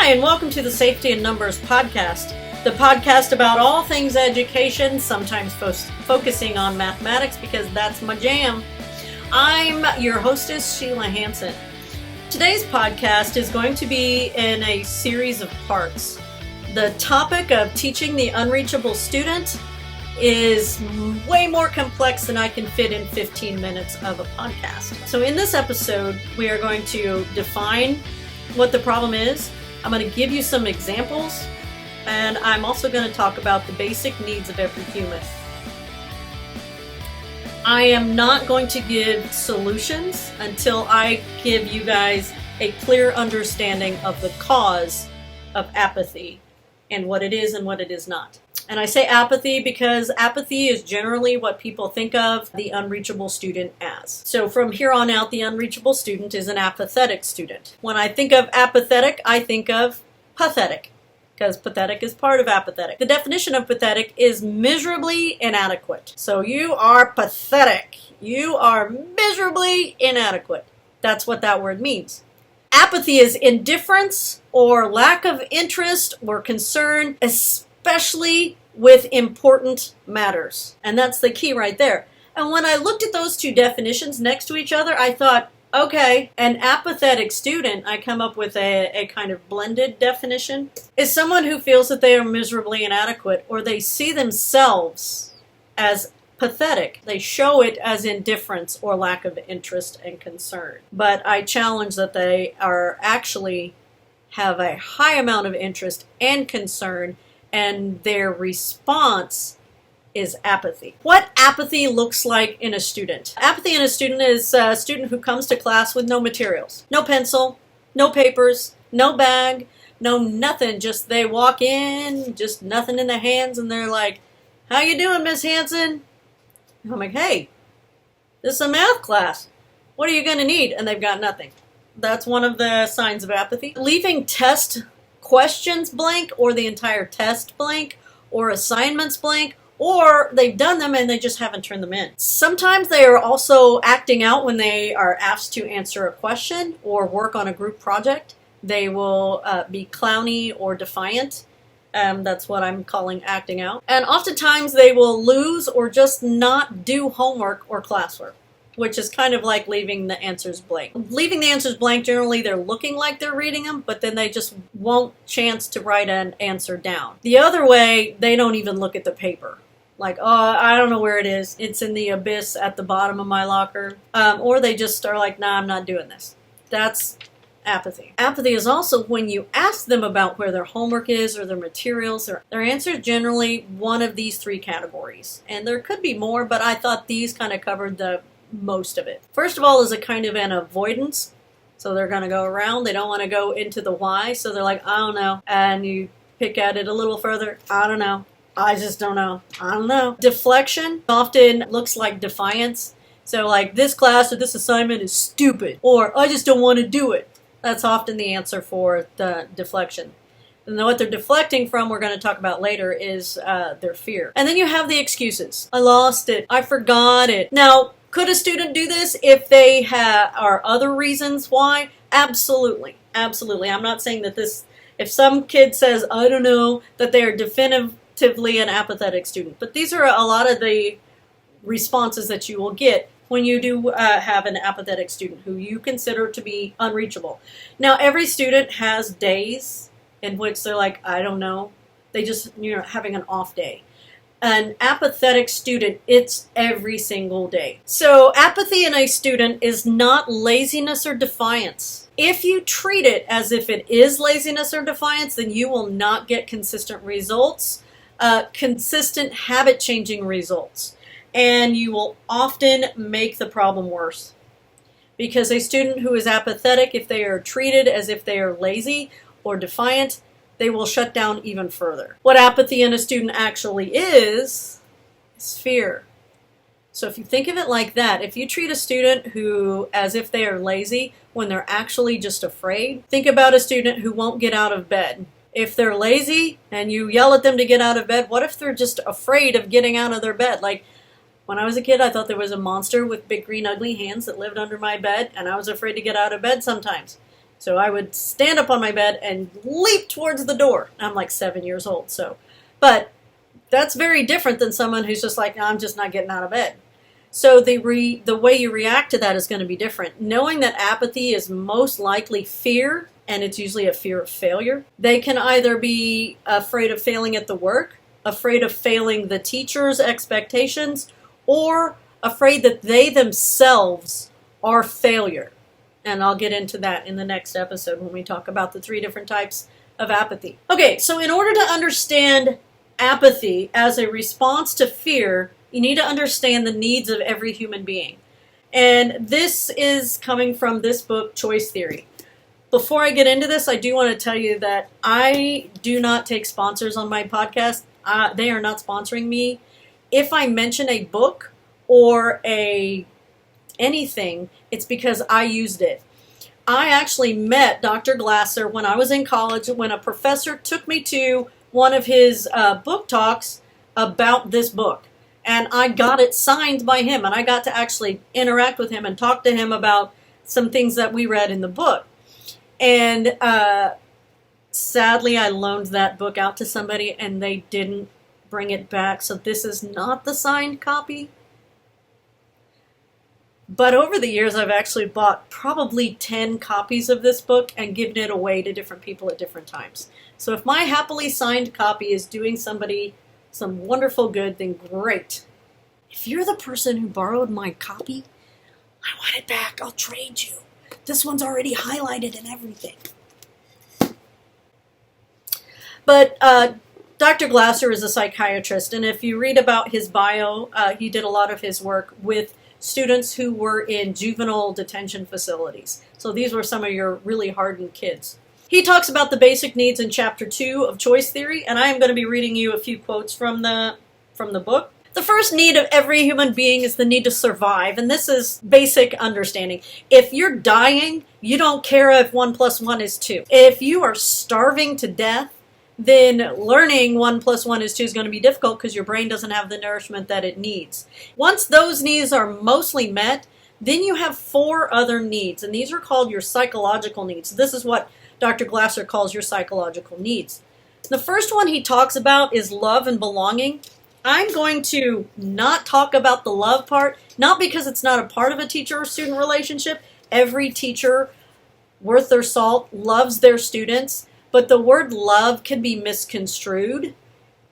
Hi, and welcome to the Safety in Numbers podcast, the podcast about all things education, sometimes focusing on mathematics because that's my jam. I'm your hostess, Sheila Hansen. Today's podcast is going to be in a series of parts. The topic of teaching the unreachable student is way more complex than I can fit in 15 minutes of a podcast. So in this episode, we are going to define what the problem is. I'm going to give you some examples, and I'm also going to talk about the basic needs of every human. I am not going to give solutions until I give you guys a clear understanding of the cause of apathy and what it is and what it is not. And I say apathy because apathy is generally what people think of the unreachable student as. So from here on out, the unreachable student is an apathetic student. When I think of apathetic, I think of pathetic, because pathetic is part of apathetic. The definition of pathetic is miserably inadequate. So you are pathetic. You are miserably inadequate. That's what that word means. Apathy is indifference or lack of interest or concern, especially with important matters. And that's the key right there. And when I looked at those two definitions next to each other, I thought, okay, an apathetic student, I come up with a kind of blended definition, is someone who feels that they are miserably inadequate or they see themselves as pathetic. They show it as indifference or lack of interest and concern. But I challenge that they are actually have a high amount of interest and concern, and their response is apathy. What apathy looks like in a student. Apathy in a student is a student who comes to class with no materials, no pencil, no papers, no bag, no nothing. Just they walk in, just nothing in their hands, and they're like, "How you doing, Miss Hansen?" And I'm like, "Hey, this is a math class. What are you going to need?" And they've got nothing. That's one of the signs of apathy. Leaving test questions blank, or the entire test blank, or assignments blank, or they've done them and they just haven't turned them in. Sometimes they are also acting out when they are asked to answer a question or work on a group project. They will be clowny or defiant. That's what I'm calling acting out. And oftentimes they will lose or just not do homework or classwork, which is kind of like leaving the answers blank. Leaving the answers blank, generally they're looking like they're reading them, but then they just won't chance to write an answer down. The other way, they don't even look at the paper. Like, oh, I don't know where it is. It's in the abyss at the bottom of my locker. Or they just are like, nah, I'm not doing this. That's apathy. Apathy is also when you ask them about where their homework is or their materials. Their answer is generally one of these three categories. And there could be more, but I thought these kind of covered the most of it. First of all is a kind of an avoidance. So they're going to go around. They don't want to go into the why. So they're like, I don't know. And you pick at it a little further. I don't know. I just don't know. I don't know. Deflection often looks like defiance. So like, this class or this assignment is stupid, or I just don't want to do it. That's often the answer for the deflection. And what they're deflecting from, we're going to talk about later, is their fear. And then you have the excuses. I lost it. I forgot it. Now, could a student do this if they are other reasons why? Absolutely. Absolutely. I'm not saying that if some kid says, I don't know, that they are definitively an apathetic student. But these are a lot of the responses that you will get when you do have an apathetic student who you consider to be unreachable. Now, every student has days in which they're like, I don't know. They just, having an off day. An apathetic student, it's every single day. So apathy in a student is not laziness or defiance. If you treat it as if it is laziness or defiance, then you will not get consistent results. Consistent habit-changing results, and you will often make the problem worse. Because a student who is apathetic, if they are treated as if they are lazy or defiant, they will shut down even further. What apathy in a student actually is fear. So if you think of it like that, if you treat a student who as if they are lazy when they're actually just afraid, think about a student who won't get out of bed. If they're lazy and you yell at them to get out of bed, what if they're just afraid of getting out of their bed? Like, when I was a kid, I thought there was a monster with big green ugly hands that lived under my bed, and I was afraid to get out of bed sometimes. So I would stand up on my bed and leap towards the door. I'm like 7 years old, but that's very different than someone who's just like, no, I'm just not getting out of bed. So the way you react to that is going to be different. Knowing that apathy is most likely fear, and it's usually a fear of failure. They can either be afraid of failing at the work, afraid of failing the teacher's expectations, or afraid that they themselves are failure. And I'll get into that in the next episode when we talk about the 3 different types of apathy. Okay, so in order to understand apathy as a response to fear, you need to understand the needs of every human being. And this is coming from this book, Choice Theory. Before I get into this, I do want to tell you that I do not take sponsors on my podcast. They are not sponsoring me. If I mention a book or anything, it's because I used it. I actually met Dr. Glasser when I was in college, when a professor took me to one of his book talks about this book. And I got it signed by him, and I got to actually interact with him and talk to him about some things that we read in the book. And sadly, I loaned that book out to somebody, and they didn't bring it back. So this is not the signed copy. But over the years, I've actually bought probably 10 copies of this book and given it away to different people at different times. So if my happily signed copy is doing somebody some wonderful good, then great. If you're the person who borrowed my copy, I want it back. I'll trade you. This one's already highlighted and everything. But Dr. Glasser is a psychiatrist, and if you read about his bio, he did a lot of his work with students who were in juvenile detention facilities. So these were some of your really hardened kids. He talks about the basic needs in Chapter 2 of Choice Theory, and I am going to be reading you a few quotes from the book. The first need of every human being is the need to survive, and this is basic understanding. If you're dying, you don't care if 1 + 1 is 2. If you are starving to death, then learning 1 + 1 is 2 is going to be difficult because your brain doesn't have the nourishment that it needs. Once those needs are mostly met, then you have 4 other needs, and these are called your psychological needs. This is what Dr. Glasser calls your psychological needs. The first one he talks about is love and belonging. I'm going to not talk about the love part, not because it's not a part of a teacher or student relationship. Every teacher worth their salt loves their students, but the word love can be misconstrued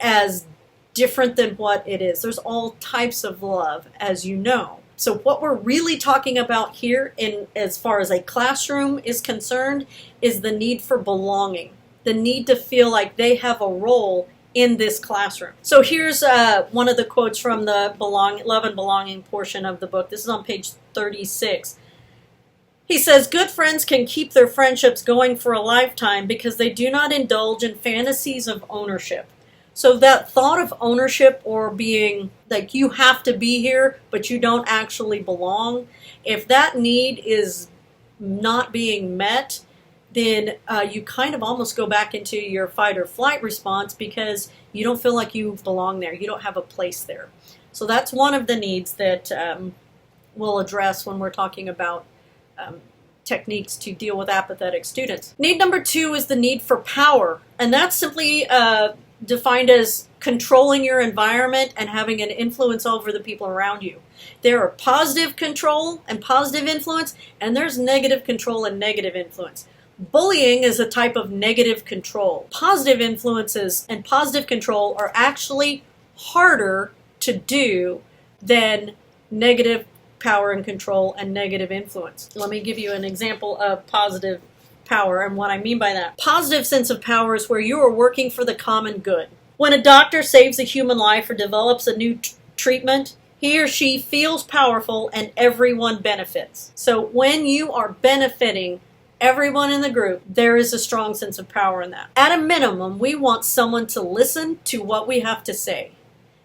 as different than what it is. There's all types of love, as you know. So what we're really talking about here, as far as a classroom is concerned, is the need for belonging, the need to feel like they have a role in this classroom. So here's one of the quotes from the love and belonging portion of the book. This is on page 36. He says, good friends can keep their friendships going for a lifetime because they do not indulge in fantasies of ownership. So that thought of ownership, or being like you have to be here, but you don't actually belong, if that need is not being met, then you kind of almost go back into your fight or flight response because you don't feel like you belong there. You don't have a place there. So that's one of the needs that we'll address when we're talking about techniques to deal with apathetic students. Need number 2 is the need for power, and that's simply defined as controlling your environment and having an influence over the people around you. There are positive control and positive influence, and there's negative control and negative influence. Bullying is a type of negative control. Positive influences and positive control are actually harder to do than negative power and control and negative influence. Let me give you an example of positive power and what I mean by that. Positive sense of power is where you are working for the common good. When a doctor saves a human life or develops a new treatment, he or she feels powerful and everyone benefits. So when you are benefiting everyone in the group, there is a strong sense of power in that. At a minimum, we want someone to listen to what we have to say.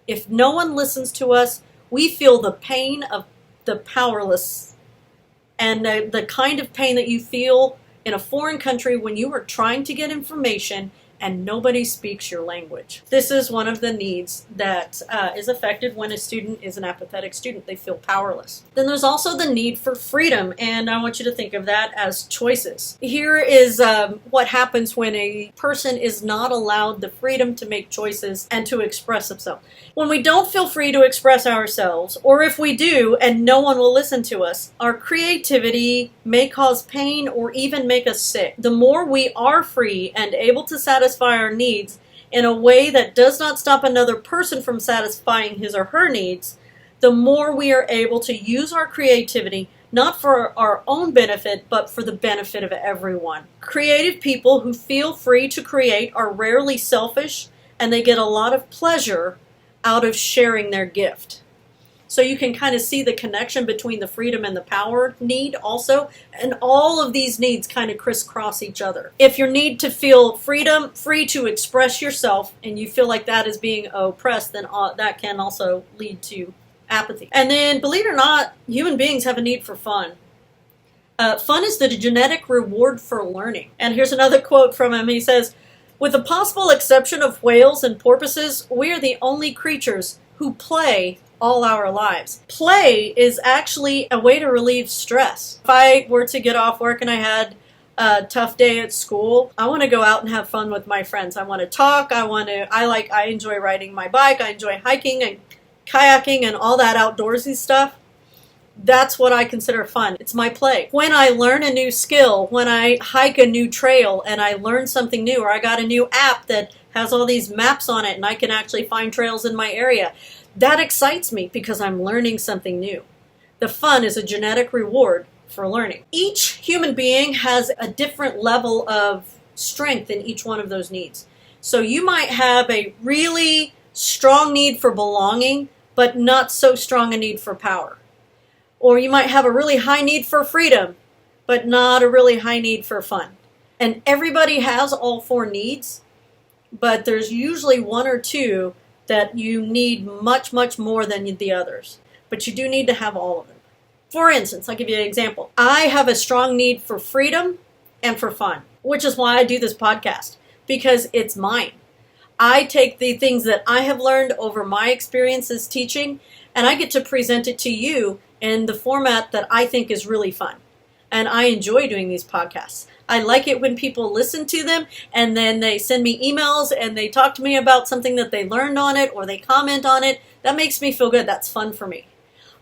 If no one listens to us, we feel the pain of the powerless, and the kind of pain that you feel in a foreign country when you are trying to get information and nobody speaks your language. This is one of the needs that is affected when a student is an apathetic student. They feel powerless. Then there's also the need for freedom, and I want you to think of that as choices. Here is what happens when a person is not allowed the freedom to make choices and to express himself. When we don't feel free to express ourselves, or if we do and no one will listen to us, our creativity may cause pain or even make us sick. The more we are free and able to satisfy our needs in a way that does not stop another person from satisfying his or her needs, the more we are able to use our creativity not for our own benefit, but for the benefit of everyone. Creative people who feel free to create are rarely selfish, and they get a lot of pleasure out of sharing their gift. So you can kind of see the connection between the freedom and the power need also. And all of these needs kind of crisscross each other. If your need to feel freedom, free to express yourself, and you feel like that is being oppressed, then that can also lead to apathy. And then, believe it or not, human beings have a need for fun. Fun is the genetic reward for learning. And here's another quote from him. He says, "With the possible exception of whales and porpoises, we are the only creatures who play all our lives." Play is actually a way to relieve stress. If I were to get off work and I had a tough day at school, I want to go out and have fun with my friends. I want to talk. I enjoy riding my bike. I enjoy hiking and kayaking and all that outdoorsy stuff. That's what I consider fun. It's my play. When I learn a new skill, when I hike a new trail and I learn something new, or I got a new app that has all these maps on it and I can actually find trails in my area, that excites me because I'm learning something new. The fun is a genetic reward for learning. Each human being has a different level of strength in each one of those needs. So you might have a really strong need for belonging, but not so strong a need for power. Or you might have a really high need for freedom, but not a really high need for fun. And everybody has all four needs, but there's usually one or two that you need much, much more than the others. But you do need to have all of them. For instance, I'll give you an example. I have a strong need for freedom and for fun, which is why I do this podcast, because it's mine. I take the things that I have learned over my experiences teaching, and I get to present it to you in the format that I think is really fun. And I enjoy doing these podcasts. I like it when people listen to them and then they send me emails and they talk to me about something that they learned on it or they comment on it. That makes me feel good. That's fun for me.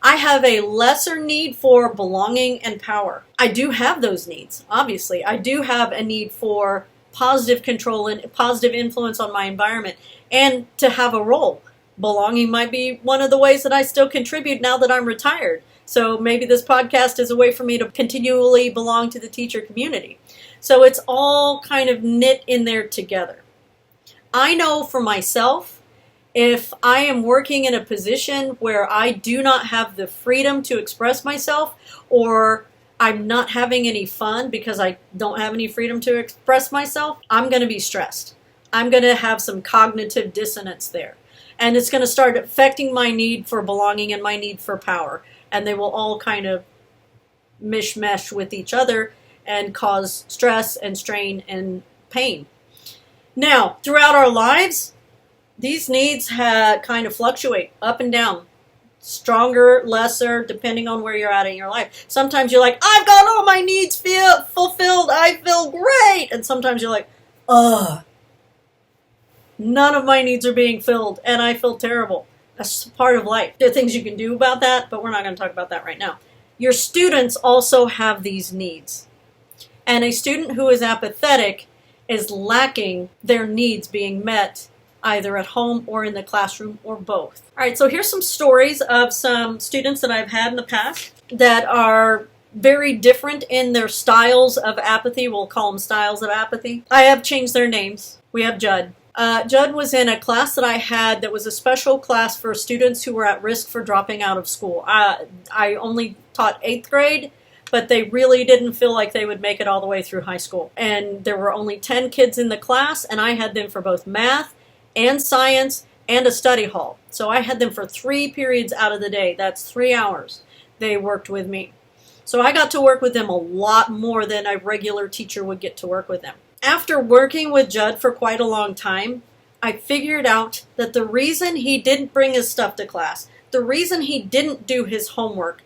I have a lesser need for belonging and power. I do have those needs, obviously. I do have a need for positive control and positive influence on my environment and to have a role. Belonging might be one of the ways that I still contribute now that I'm retired. So maybe this podcast is a way for me to continually belong to the teacher community. So it's all kind of knit in there together. I know for myself, if I am working in a position where I do not have the freedom to express myself, or I'm not having any fun because I don't have any freedom to express myself, I'm going to be stressed. I'm going to have some cognitive dissonance there. And it's going to start affecting my need for belonging and my need for power. And they will all kind of mishmash with each other and cause stress and strain and pain. Now, throughout our lives, these needs kind of fluctuate up and down. Stronger, lesser, depending on where you're at in your life. Sometimes you're like, I've got all my needs fulfilled. I feel great. And sometimes you're like, ugh. None of my needs are being filled, and I feel terrible. That's part of life. There are things you can do about that, but we're not going to talk about that right now. Your students also have these needs. And a student who is apathetic is lacking their needs being met either at home or in the classroom or both. All right, so here's some stories of some students that I've had in the past that are very different in their styles of apathy. We'll call them styles of apathy. I have changed their names. We have Judd. Judd was in a class that I had that was a special class for students who were at risk for dropping out of school. I only taught 8th grade, but they really didn't feel like they would make it all the way through high school. And there were only 10 kids in the class, and I had them for both math and science and a study hall. So I had them for 3 periods out of the day. That's 3 hours they worked with me. So I got to work with them a lot more than a regular teacher would get to work with them. After working with Judd for quite a long time, I figured out that the reason he didn't bring his stuff to class, the reason he didn't do his homework,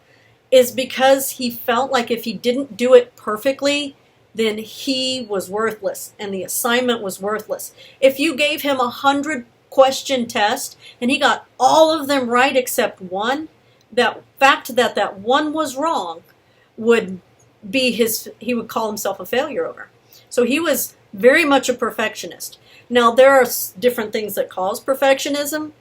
is because he felt like if he didn't do it perfectly, then he was worthless and the assignment was worthless. If you gave him 100-question test and he got all of them right except one, that fact that that one was wrong would be he would call himself a failure over. So he was very much a perfectionist. Now, there are different things that cause perfectionism,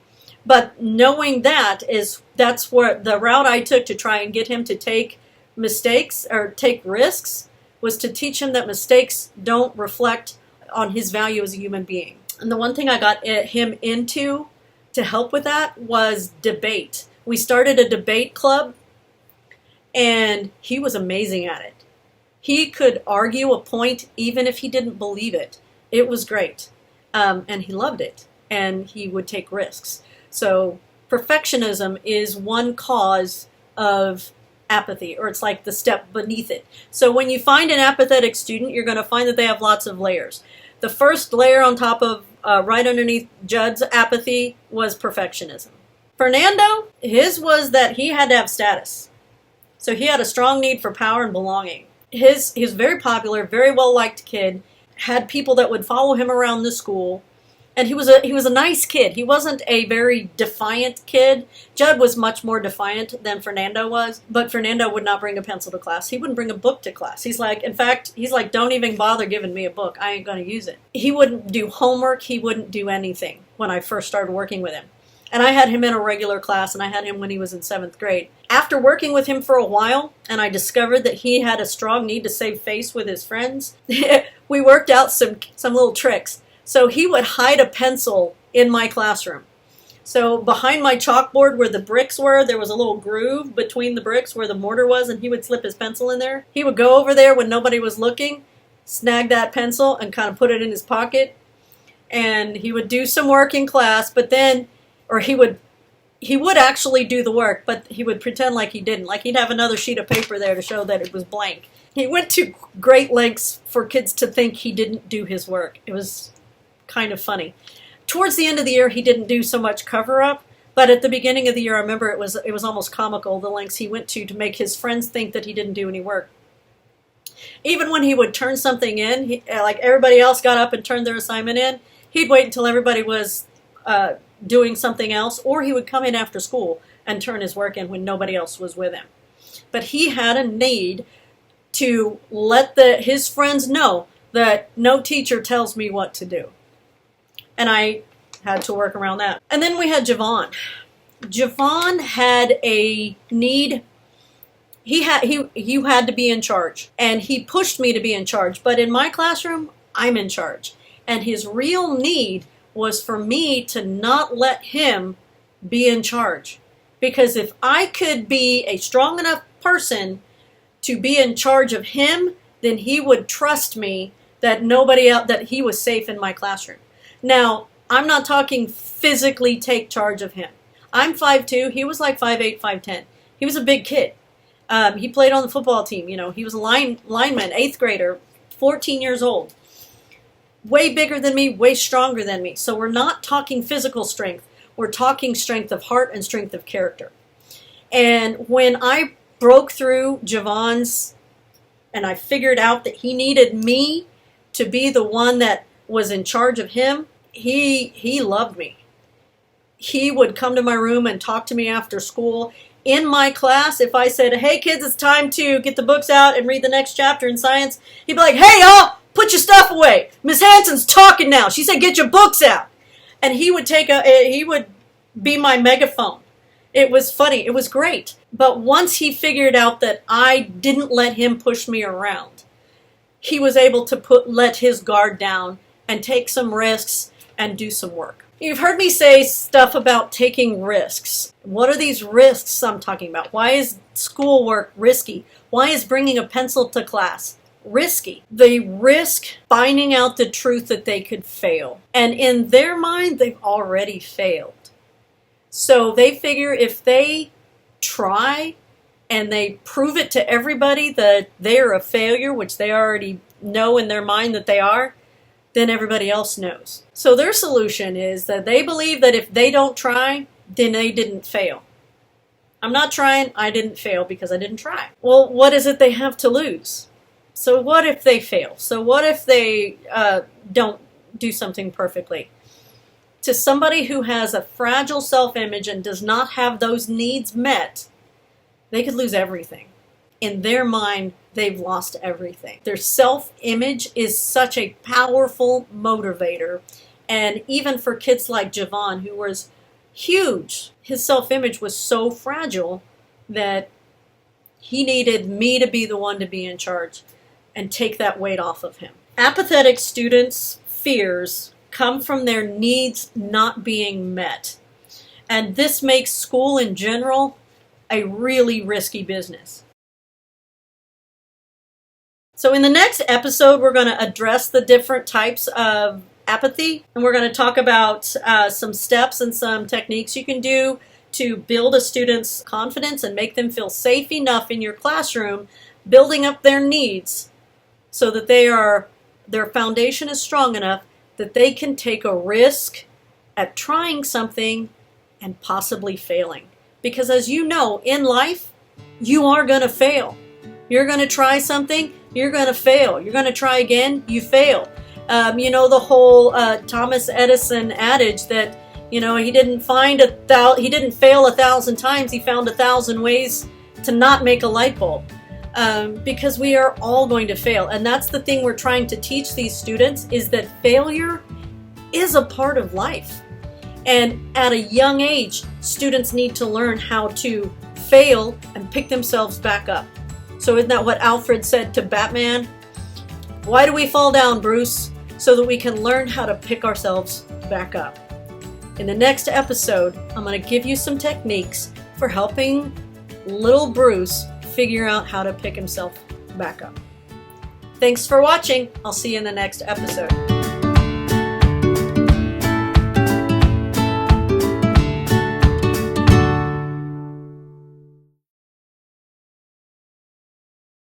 but knowing that's where the route I took to try and get him to take mistakes or take risks was to teach him that mistakes don't reflect on his value as a human being. And the one thing I got him into to help with that was debate. We started a debate club, and he was amazing at it. He could argue a point even if he didn't believe it. It was great. And he loved it. And he would take risks. So perfectionism is one cause of apathy, or it's like the step beneath it. So when you find an apathetic student, you're going to find that they have lots of layers. The first layer on top of, right underneath Judd's apathy, was perfectionism. Fernando, his was that he had to have status. So he had a strong need for power and belonging. He was very popular, very well-liked kid, had people that would follow him around the school, and he was a nice kid. He wasn't a very defiant kid. Judd was much more defiant than Fernando was, but Fernando would not bring a pencil to class. He wouldn't bring a book to class. He's like, don't even bother giving me a book. I ain't going to use it. He wouldn't do homework. He wouldn't do anything when I first started working with him. And I had him in a regular class, and I had him when he was in 7th grade. After working with him for a while, and I discovered that he had a strong need to save face with his friends, we worked out some little tricks. So he would hide a pencil in my classroom. So behind my chalkboard where the bricks were, there was a little groove between the bricks where the mortar was, and he would slip his pencil in there. He would go over there when nobody was looking, snag that pencil, and kind of put it in his pocket. And he would do some work in class, but then... or he would actually do the work, but he would pretend like he didn't. Like he'd have another sheet of paper there to show that it was blank. He went to great lengths for kids to think he didn't do his work. It was kind of funny. Towards the end of the year, he didn't do so much cover-up, but at the beginning of the year, I remember it was almost comical, the lengths he went to make his friends think that he didn't do any work. Even when he would turn something in, like everybody else got up and turned their assignment in, he'd wait until everybody was... doing something else, or he would come in after school and turn his work in when nobody else was with him. But he had a need to let his friends know that no teacher tells me what to do. And I had to work around that. And then we had Javon. Javon had a need. You had to be in charge, and he pushed me to be in charge. But in my classroom, I'm in charge. And his real need was for me to not let him be in charge. Because if I could be a strong enough person to be in charge of him, then he would trust me that that he was safe in my classroom. Now, I'm not talking physically take charge of him. I'm 5'2", he was like 5'8", 5'10". He was a big kid. He played on the football team, he was a lineman, 8th grader, 14 years old. Way bigger than me, way stronger than me. So we're not talking physical strength. We're talking strength of heart and strength of character. And when I broke through Javon's, and I figured out that he needed me to be the one that was in charge of him, he loved me. He would come to my room and talk to me after school. In my class, if I said, hey kids, it's time to get the books out and read the next chapter in science, he'd be like, hey y'all! Put your stuff away. Miss Hanson's talking now. She said, get your books out. And he would be my megaphone. It was funny. It was great. But once he figured out that I didn't let him push me around, he was able to let his guard down and take some risks and do some work. You've heard me say stuff about taking risks. What are these risks I'm talking about? Why is schoolwork risky? Why is bringing a pencil to class risky? They risk finding out the truth that they could fail. And in their mind, they've already failed. So they figure if they try and they prove it to everybody that they're a failure, which they already know in their mind that they are, then everybody else knows. So their solution is that they believe that if they don't try, then they didn't fail. I'm not trying, I didn't fail because I didn't try. Well, what is it they have to lose? So what if they fail? So what if they don't do something perfectly? To somebody who has a fragile self-image and does not have those needs met, they could lose everything. In their mind, they've lost everything. Their self-image is such a powerful motivator. And even for kids like Javon, who was huge, his self-image was so fragile that he needed me to be the one to be in charge and take that weight off of him. Apathetic students' fears come from their needs not being met. And this makes school in general a really risky business. So in the next episode, we're going to address the different types of apathy, and we're going to talk about some steps and some techniques you can do to build a student's confidence and make them feel safe enough in your classroom, building up their needs so that their foundation is strong enough that they can take a risk at trying something and possibly failing. Because as you know, in life, you are going to fail. You're going to try something, you're going to fail. You're going to try again, you fail. You know the whole Thomas Edison adage that he didn't fail 1,000 times. He found 1,000 ways to not make a light bulb. Because we are all going to fail, and that's the thing we're trying to teach these students, is that failure is a part of life. And at a young age, students need to learn how to fail and pick themselves back up. So isn't that what Alfred said to Batman? Why do we fall down, Bruce? So that we can learn how to pick ourselves back up. In the next episode, I'm going to give you some techniques for helping little Bruce figure out how to pick himself back up. Thanks for watching. I'll see you in the next episode.